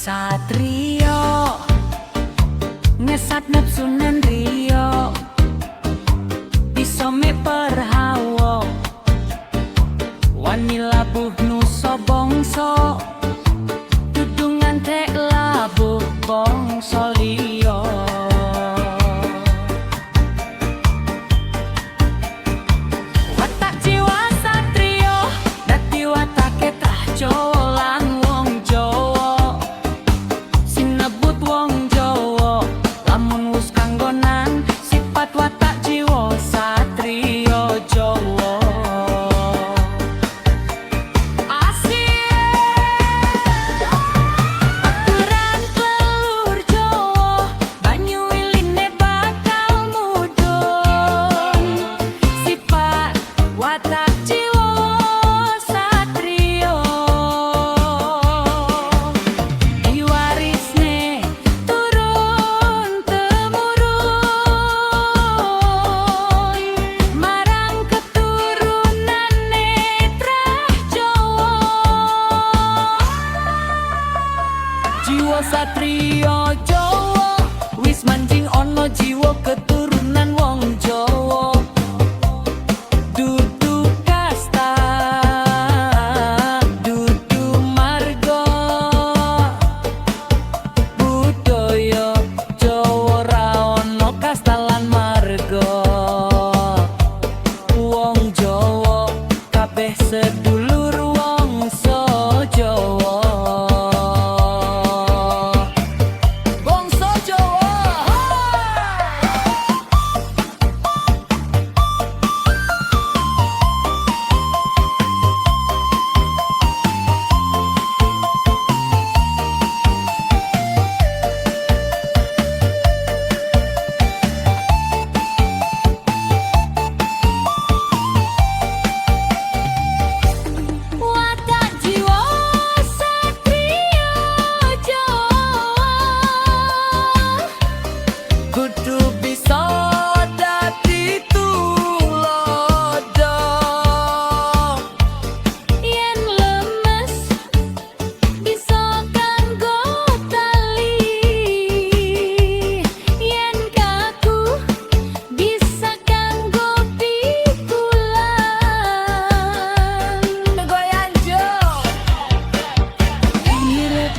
Satrio ngesat nafsu nan rio iso me perhawo wani labuh nuso bongso dudungan tek labuh bongso liyo watak jiwa satrio dadi watake trah Jawa lan wong Jawa sinebut wong Jawa lamun wus kanggonan sifat watak jiwa satrio Jawa aturan telur Jawa banyu wiline bakal mudhun sifat watak jiwa satrio diwarisne turun temurun marang keturunane trah Jawa jiwa satrio Jawa wis manjing ana jiwa keturunan wong Jawa dudu kasta dudu marga budaya Jawa ra ono kasta lan marga wong Jawa kabeh sedulur wangsa Jawa bangsa Jawa watak jiwa satrio Jawa kudu bisa dadi tulodo yen lemes bisa kanggo tali yen kaku bisa kanggo pikulan goyang jo irip